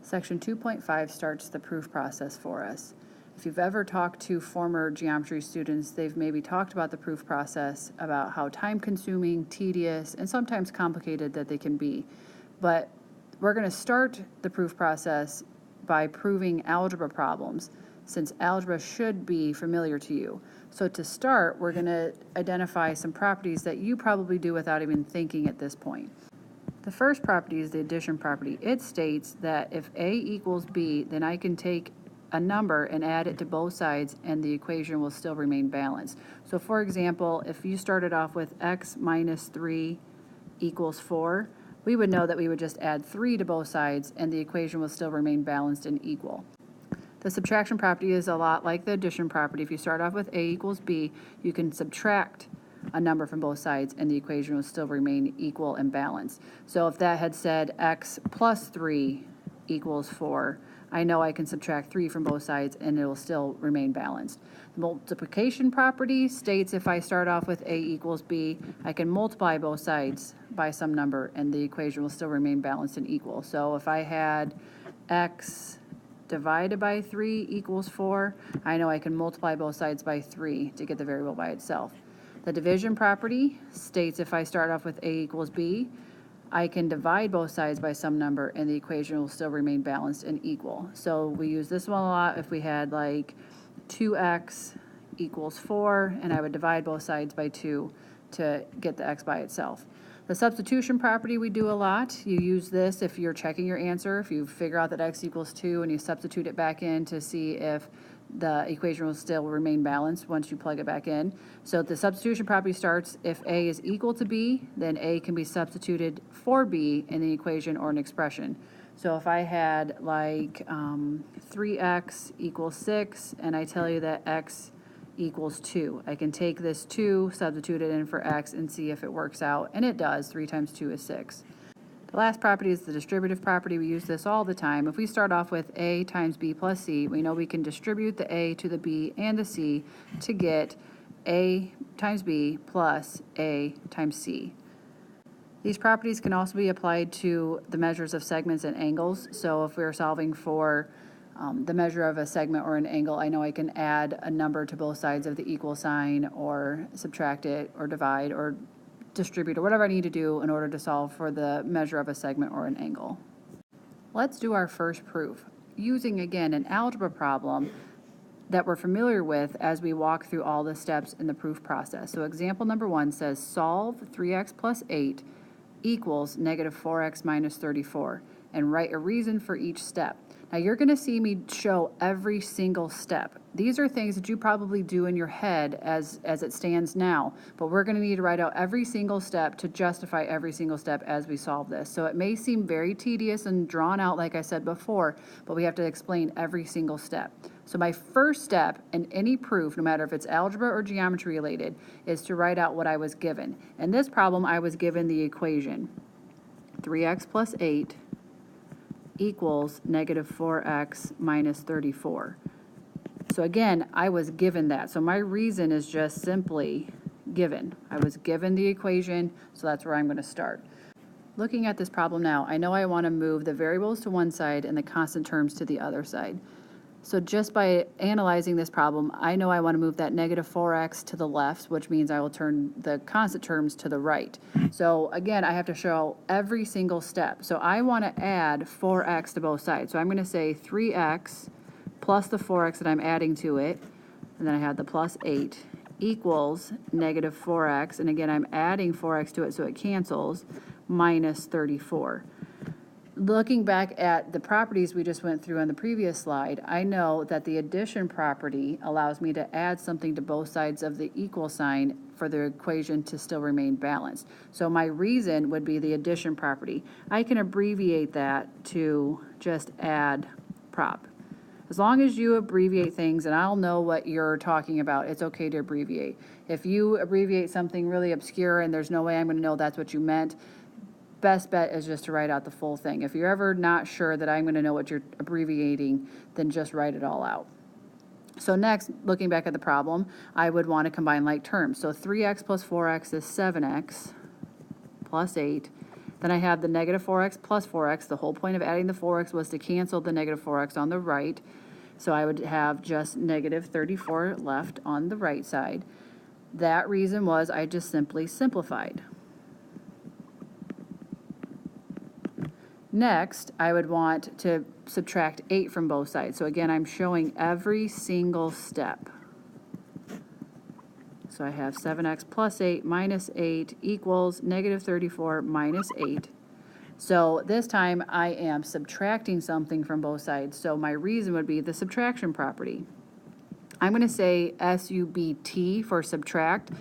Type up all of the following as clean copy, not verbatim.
Section 2.5 starts the proof process for us. If you've ever talked to former geometry students, they've maybe talked about the proof process, about how time-consuming, tedious, and sometimes complicated that they can be. But we're going to start the proof process by proving algebra problems, since algebra should be familiar to you. So to start, we're going to identify some properties that you probably do without even thinking at this point. The first property is the addition property. It states that if A equals B, then I can take a number and add it to both sides and the equation will still remain balanced. So for example, if you started off with x minus 3 equals 4, we would know that we would just add 3 to both sides and the equation will still remain balanced and equal. The subtraction property is a lot like the addition property. If you start off with A equals B, you can subtract a number from both sides and the equation will still remain equal and balanced. So if that had said x plus 3 equals 4, I know I can subtract 3 from both sides and it will still remain balanced. The multiplication property states if I start off with A equals B, I can multiply both sides by some number and the equation will still remain balanced and equal. So if I had x divided by 3 equals 4, I know I can multiply both sides by 3 to get the variable by itself. The division property states if I start off with A equals B, I can divide both sides by some number and the equation will still remain balanced and equal. So we use this one a lot if we had like 2x equals 4 and I would divide both sides by 2 to get the x by itself. The substitution property we do a lot. You use this if you're checking your answer. If you figure out that x equals 2 and you substitute it back in to see if the equation will still remain balanced once you plug it back in. So the substitution property starts if A is equal to B, then A can be substituted for B in the equation or an expression. So if I had like 3x equals 6 and I tell you that x equals 2, I can take this 2, substitute it in for x and see if it works out, and it does. 3 times 2 is 6. The last property is the distributive property. We use this all the time. If we start off with A times B plus C, we know we can distribute the A to the B and the C to get A times B plus A times C. These properties can also be applied to the measures of segments and angles. So if we're solving for the measure of a segment or an angle, I know I can add a number to both sides of the equal sign or subtract it or divide or distribute or whatever I need to do in order to solve for the measure of a segment or an angle. Let's do our first proof using again an algebra problem that we're familiar with as we walk through all the steps in the proof process. So example number 1 says solve 3x plus 8 equals negative 4x minus 34 and write a reason for each step. Now you're going to see me show every single step. These are things that you probably do in your head as it stands now, but we're going to need to write out every single step to justify every single step as we solve this. So it may seem very tedious and drawn out like I said before, but we have to explain every single step. So my first step in any proof, no matter if it's algebra or geometry related, is to write out what I was given. In this problem, I was given the equation 3x plus 8 equals negative 4x minus 34. So again, I was given that. So my reason is just simply given. I was given the equation, so that's where I'm going to start. Looking at this problem now, I know I want to move the variables to one side and the constant terms to the other side. So just by analyzing this problem, I know I want to move that negative 4x to the left, which means I will turn the constant terms to the right. So again, I have to show every single step. So I want to add 4x to both sides. So I'm going to say 3x plus the 4x that I'm adding to it, and then I have the plus 8, equals negative 4x, and again I'm adding 4x to it so it cancels, minus 34. Looking back at the properties we just went through on the previous slide, I know that the addition property allows me to add something to both sides of the equal sign for the equation to still remain balanced. So my reason would be the addition property. I can abbreviate that to just add prop. As long as you abbreviate things and I'll know what you're talking about, it's okay to abbreviate. If you abbreviate something really obscure and there's no way I'm going to know that's what you meant, best bet is just to write out the full thing. If you're ever not sure that I'm going to know what you're abbreviating, then just write it all out. So next, looking back at the problem, I would want to combine like terms. So 3x plus 4x is 7x plus 8. Then I have the negative 4x plus 4x. The whole point of adding the 4x was to cancel the negative 4x on the right. So I would have just negative 34 left on the right side. That reason was I just simply simplified. Next, I would want to subtract 8 from both sides. So again, I'm showing every single step. So I have 7x plus 8 minus 8 equals negative 34 minus 8. So this time I am subtracting something from both sides. So my reason would be the subtraction property. I'm going to say SUBT for subtract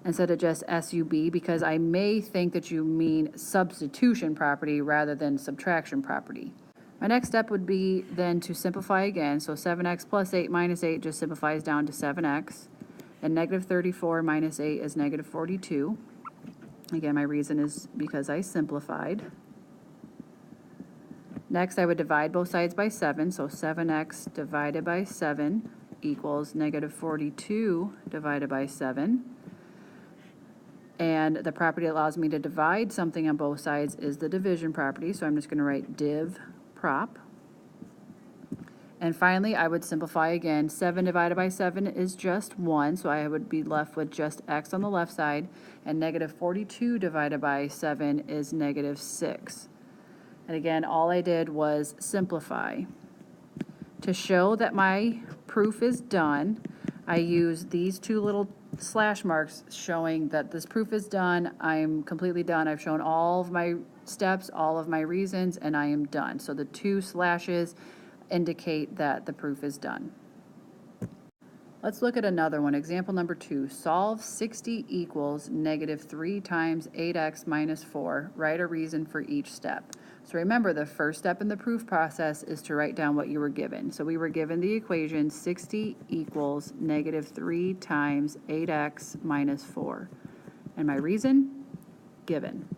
instead of just SUB because I may think that you mean substitution property rather than subtraction property. My next step would be then to simplify again. So 7x plus 8 minus 8 just simplifies down to 7x. And negative 34 minus 8 is negative 42. Again, my reason is because I simplified. Next, I would divide both sides by 7. So 7x divided by 7 equals negative 42 divided by 7. And the property that allows me to divide something on both sides is the division property. So I'm just going to write div prop. And finally, I would simplify again. 7 divided by 7 is just 1, so I would be left with just x on the left side. And negative 42 divided by 7 is negative 6. And again, all I did was simplify. To show that my proof is done, I use these two little slash marks showing that this proof is done. I'm completely done. I've shown all of my steps, all of my reasons, and I am done. So the two slashes indicate that the proof is done. Let's look at another one. Example number 2. Solve 60 equals negative 3 times 8x minus 4. Write a reason for each step. So remember, the first step in the proof process is to write down what you were given. So we were given the equation 60 equals negative 3 times 8x minus 4. And my reason? Given.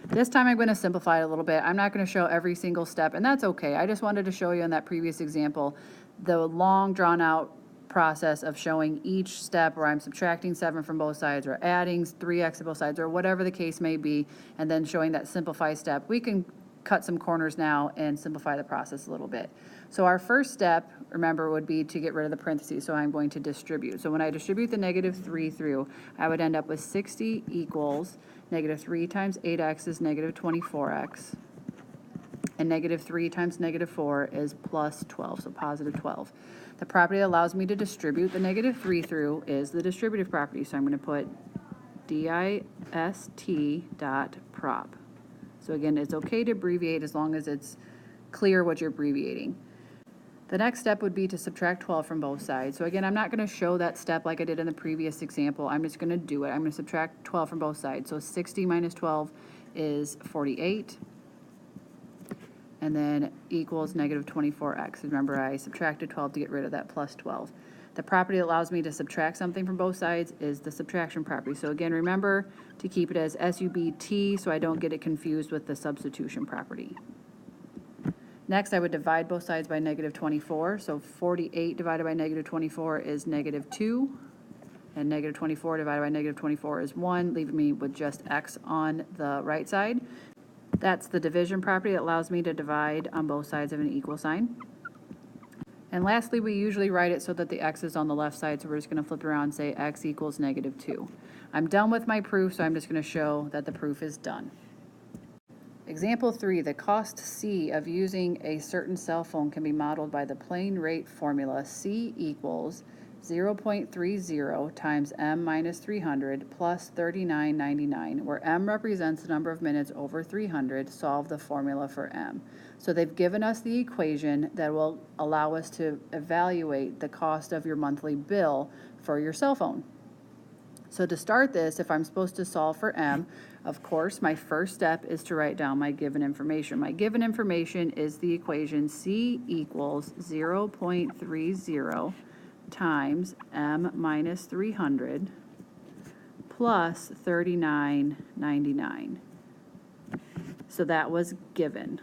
This time I'm going to simplify it a little bit. I'm not going to show every single step, and that's okay. I just wanted to show you in that previous example the long drawn out process of showing each step where I'm subtracting 7 from both sides or adding 3x to both sides or whatever the case may be, and then showing that simplify step. We can cut some corners now and simplify the process a little bit. So our first step, remember, would be to get rid of the parentheses. So I'm going to distribute. So when I distribute the negative 3 through, I would end up with 60 equals negative 3 times 8x is negative 24x. And negative 3 times negative 4 is plus 12, so positive 12. The property that allows me to distribute the negative 3 through is the distributive property. So I'm going to put dist dot prop. So again, it's okay to abbreviate as long as it's clear what you're abbreviating. The next step would be to subtract 12 from both sides. So again, I'm not going to show that step like I did in the previous example. I'm just going to do it. I'm going to subtract 12 from both sides. So 60 minus 12 is 48. And then equals negative 24x. Remember, I subtracted 12 to get rid of that plus 12. The property that allows me to subtract something from both sides is the subtraction property. So again, remember to keep it as SUBT so I don't get it confused with the substitution property. Next, I would divide both sides by negative 24. So 48 divided by negative 24 is negative 2. And negative 24 divided by negative 24 is 1, leaving me with just x on the right side. That's the division property that allows me to divide on both sides of an equal sign. And lastly, we usually write it so that the x is on the left side, so we're just going to flip it around and say x equals negative 2. I'm done with my proof, so I'm just going to show that the proof is done. Example 3, the cost C of using a certain cell phone can be modeled by the plain rate formula. C equals 0.30 times m minus 300 plus 39.99, where m represents the number of minutes over 300. Solve the formula for m. So they've given us the equation that will allow us to evaluate the cost of your monthly bill for your cell phone. So to start this, if I'm supposed to solve for m, of course, my first step is to write down my given information. My given information is the equation C equals 0.30 times m minus 300 plus 39.99. So that was given.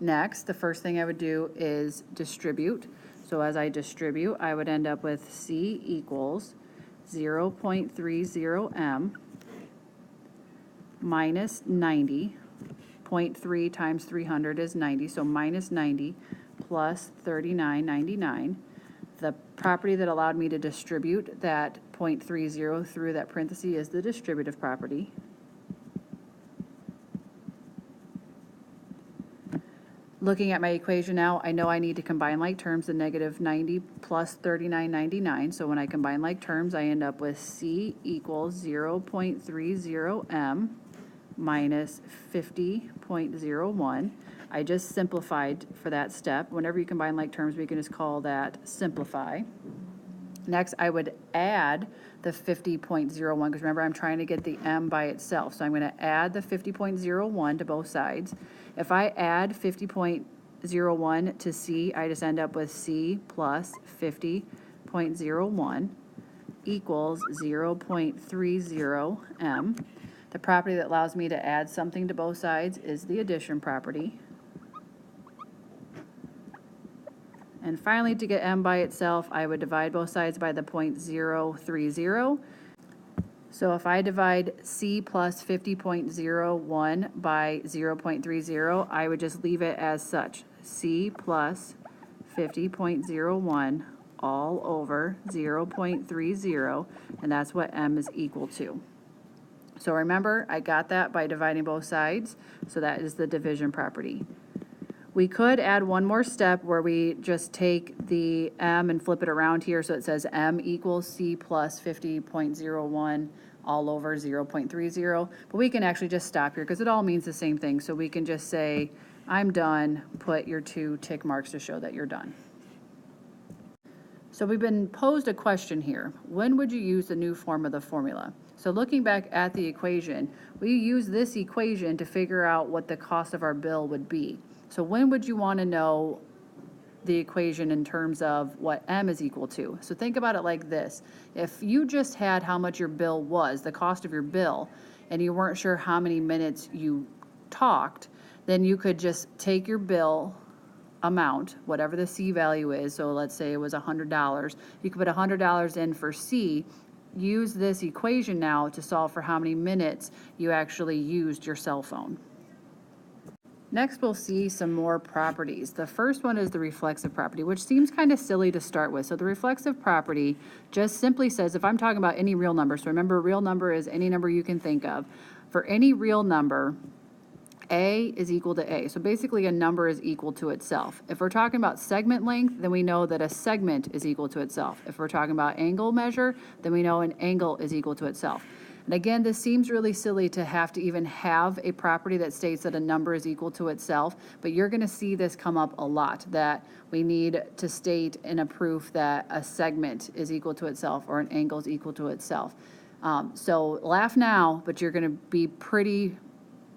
Next, the first thing I would do is distribute. So as I distribute, I would end up with C equals 0.30m minus 90. 0.3 times 300 is 90, so minus 90 plus 39.99. The property that allowed me to distribute that 0.30 through that parenthesis is the distributive property. Looking at my equation now, I know I need to combine like terms, the negative 90 plus 39.99. So when I combine like terms, I end up with C equals 0.30 M minus 50.01. I just simplified for that step. Whenever you combine like terms, we can just call that simplify. Next, I would add the 50.01, because remember, I'm trying to get the M by itself. So I'm going to add the 50.01 to both sides. If I add 50.01 to C, I just end up with C plus 50.01 equals 0.30 M. The property that allows me to add something to both sides is the addition property. And finally, to get M by itself, I would divide both sides by the 0.030. So if I divide C plus 50.01 by 0.30, I would just leave it as such. C plus 50.01 all over 0.30, and that's what M is equal to. So remember, I got that by dividing both sides, so that is the division property. We could add one more step where we just take the M and flip it around here so it says M equals C plus 50.01 all over 0.30, but we can actually just stop here because it all means the same thing. So we can just say, I'm done, put your 2 tick marks to show that you're done. So we've been posed a question here. When would you use the new form of the formula? So looking back at the equation, we use this equation to figure out what the cost of our bill would be. So when would you want to know the equation in terms of what M is equal to? So think about it like this. If you just had how much your bill was, the cost of your bill, and you weren't sure how many minutes you talked, then you could just take your bill amount, whatever the C value is, so let's say it was $100, you could put $100 in for C, use this equation now to solve for how many minutes you actually used your cell phone. Next, we'll see some more properties. The first one is the reflexive property, which seems kind of silly to start with. So the reflexive property just simply says, if I'm talking about any real number, so remember, a real number is any number you can think of. For any real number, A is equal to A. So basically a number is equal to itself. If we're talking about segment length, then we know that a segment is equal to itself. If we're talking about angle measure, then we know an angle is equal to itself. And again, this seems really silly to have to even have a property that states that a number is equal to itself, but you're going to see this come up a lot, that we need to state in a proof that a segment is equal to itself or an angle is equal to itself. So laugh now, but you're going to be pretty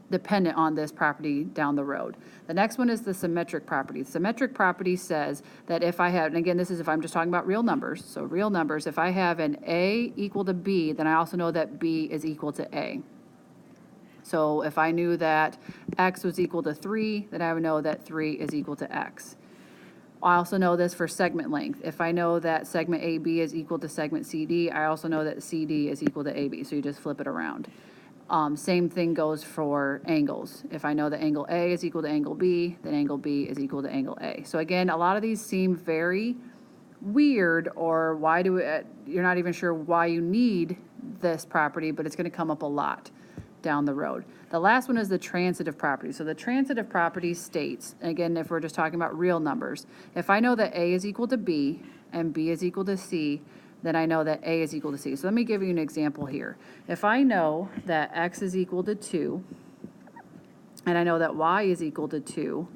dependent on this property down the road. The next one is the symmetric property. The symmetric property says that if I have, and again, this is if I'm just talking about real numbers, so real numbers, if I have an A equal to B, then I also know that B is equal to A. So if I knew that X was equal to 3, then I would know that 3 is equal to X. I also know this for segment length. If I know that segment AB is equal to segment CD, I also know that CD is equal to AB, so you just flip it around. Same thing goes for angles. If I know that angle A is equal to angle B, then angle B is equal to angle A. So again, a lot of these seem very weird, or you're not even sure why you need this property, but it's going to come up a lot down the road. The last one is the transitive property. So the transitive property states, again, if we're just talking about real numbers, if I know that A is equal to B and B is equal to C, then I know that A is equal to C. So let me give you an example here. If I know that X is equal to 2, and I know that Y is equal to 2,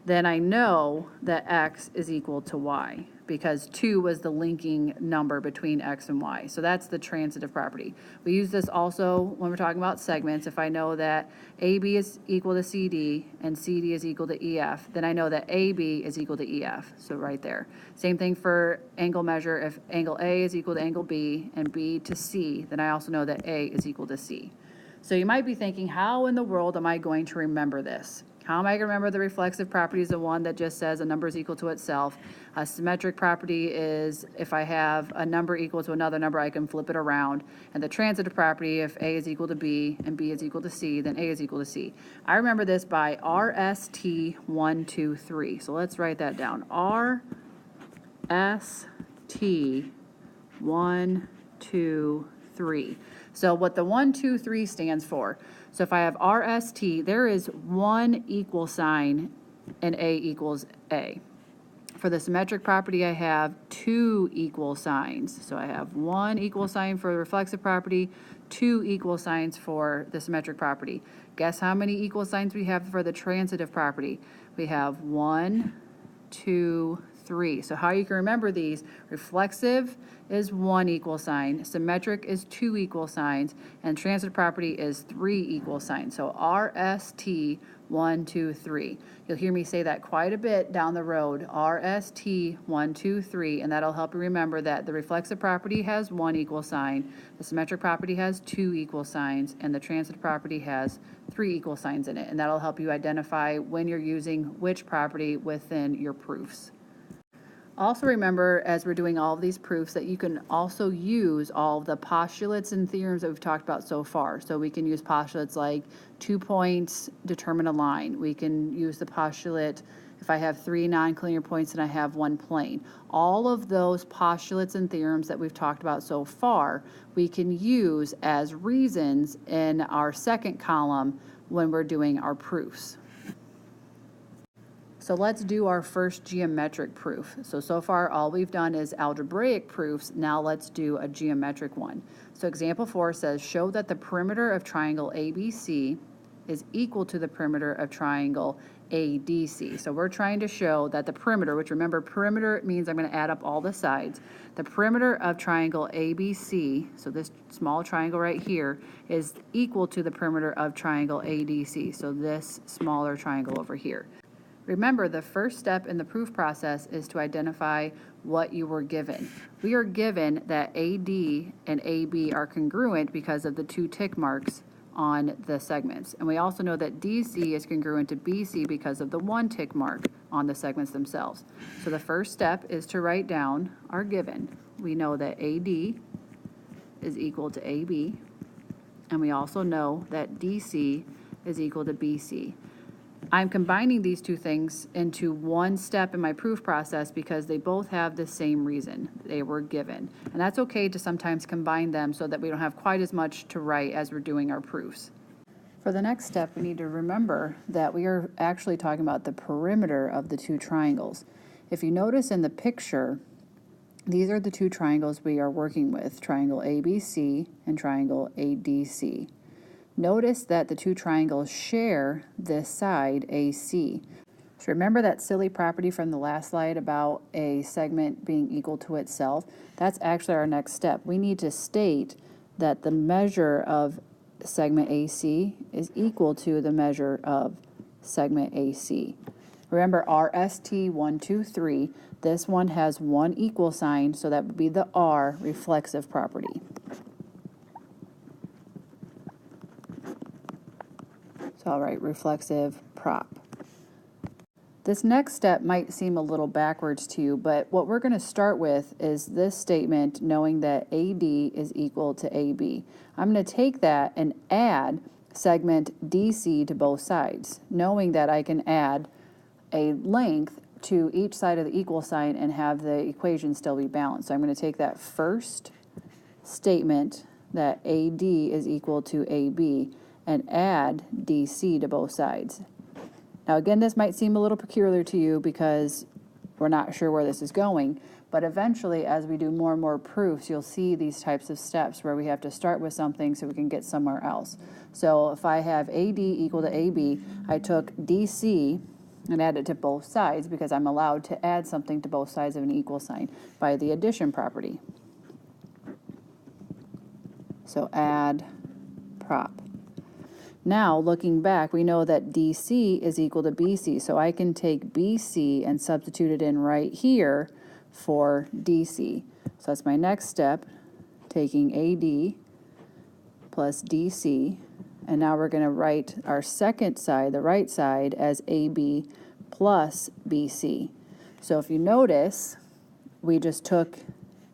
then I know that X is equal to Y, because 2 was the linking number between X and Y. So that's the transitive property. We use this also when we're talking about segments. If I know that AB is equal to CD and CD is equal to EF, then I know that AB is equal to EF. So right there. Same thing for angle measure. If angle A is equal to angle B and B to C, then I also know that A is equal to C. So you might be thinking, how in the world am I going to remember this? How am I going to remember the reflexive property is the one that just says a number is equal to itself? A symmetric property is if I have a number equal to another number, I can flip it around. And the transitive property, if A is equal to B and B is equal to C, then A is equal to C. I remember this by RST 1, 2, 3. So let's write that down. RST 1, 2, 3. So what the 1, 2, 3 stands for. So if I have RST, there is one equal sign and A equals A. For the symmetric property, I have two equal signs. So I have one equal sign for the reflexive property, two equal signs for the symmetric property. Guess how many equal signs we have for the transitive property? We have 1, 2, 3. So how you can remember these: reflexive is one equal sign, symmetric is two equal signs, and transitive property is three equal signs. So RST 1, 2, 3. You'll hear me say that quite a bit down the road. RST 1, 2, 3, and that'll help you remember that the reflexive property has one equal sign, the symmetric property has two equal signs, and the transitive property has three equal signs in it. And that'll help you identify when you're using which property within your proofs. Also remember, as we're doing all of these proofs, that you can also use all of the postulates and theorems that we've talked about so far. So we can use postulates like 2 points determine a line. We can use the postulate if I have 3 non-collinear points and I have one plane. All of those postulates and theorems that we've talked about so far, we can use as reasons in our second column when we're doing our proofs. So let's do our first geometric proof. So far all we've done is algebraic proofs. Now let's do a geometric one. So example 4 says, show that the perimeter of triangle ABC is equal to the perimeter of triangle ADC. So we're trying to show that the perimeter, which remember perimeter means I'm going to add up all the sides. The perimeter of triangle ABC, so this small triangle right here, is equal to the perimeter of triangle ADC. So this smaller triangle over here. Remember, the first step in the proof process is to identify what you were given. We are given that AD and AB are congruent because of the 2 tick marks on the segments. And we also know that DC is congruent to BC because of the 1 tick mark on the segments themselves. So the first step is to write down our given. We know that AD is equal to AB, and we also know that DC is equal to BC. I'm combining these two things into one step in my proof process because they both have the same reason. They were given. And that's okay to sometimes combine them so that we don't have quite as much to write as we're doing our proofs. For the next step, we need to remember that we are actually talking about the perimeter of the 2 triangles. If you notice in the picture, these are the 2 triangles we are working with, triangle ABC and triangle ADC. Notice that the 2 triangles share this side, AC. So remember that silly property from the last slide about a segment being equal to itself? That's actually our next step. We need to state that the measure of segment AC is equal to the measure of segment AC. Remember RST 1, 2, 3. This one has one equal sign, so that would be the R reflexive property. So I'll write reflexive prop. This next step might seem a little backwards to you, but what we're going to start with is this statement, knowing that AD is equal to AB. I'm going to take that and add segment DC to both sides, knowing that I can add a length to each side of the equal sign and have the equation still be balanced. So I'm going to take that first statement that AD is equal to AB and add DC to both sides. Now again, this might seem a little peculiar to you because we're not sure where this is going, but eventually as we do more and more proofs, you'll see these types of steps where we have to start with something so we can get somewhere else. So if I have AD equal to AB, I took DC and added it to both sides because I'm allowed to add something to both sides of an equal sign by the addition property. So add prop. Now, looking back, we know that DC is equal to BC, so I can take BC and substitute it in right here for DC. So that's my next step, taking AD plus DC And now we're going to write our second side, the right side, as AB plus BC. So if you notice, we just took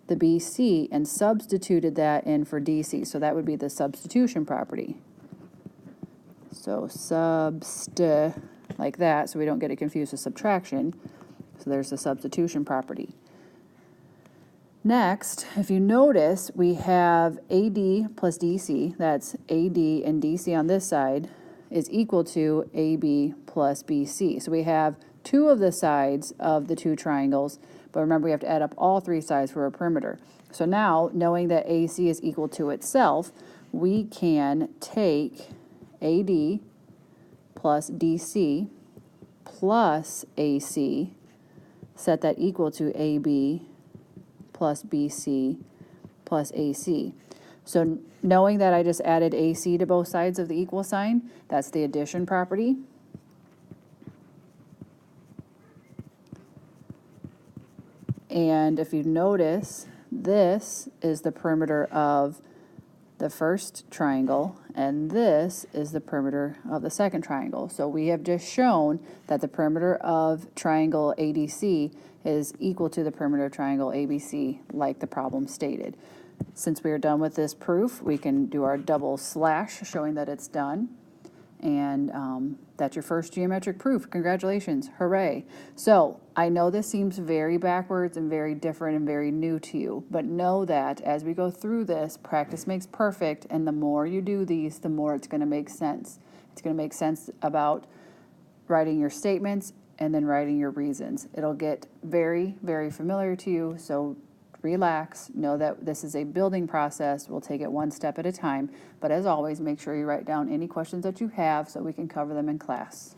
the BC and substituted that in for DC. So that would be the substitution property. So like that, so we don't get it confused with subtraction. So there's the substitution property. Next, if you notice, we have AD plus DC, that's AD and DC on this side, is equal to AB plus BC. So we have two of the sides of the two triangles, but remember we have to add up all three sides for a perimeter. So now, knowing that AC is equal to itself, we can take AD plus DC plus AC, set that equal to AB plus BC plus AC. So knowing that I just added AC to both sides of the equal sign, that's the addition property. And if you notice, this is the perimeter of the first triangle, and this is the perimeter of the second triangle. So we have just shown that the perimeter of triangle ADC is equal to the perimeter of triangle ABC, like the problem stated. Since we are done with this proof, we can do our double slash, showing that it's done. And that's your first geometric proof. Congratulations. Hooray. So I know this seems very backwards and very different and very new to you, but know that as we go through this, practice makes perfect, and the more you do these, the more it's going to make sense. It's going to make sense about writing your statements and then writing your reasons. It'll get very, very familiar to you, so relax. Know that this is a building process. We'll take it one step at a time, but as always, make sure you write down any questions that you have so we can cover them in class.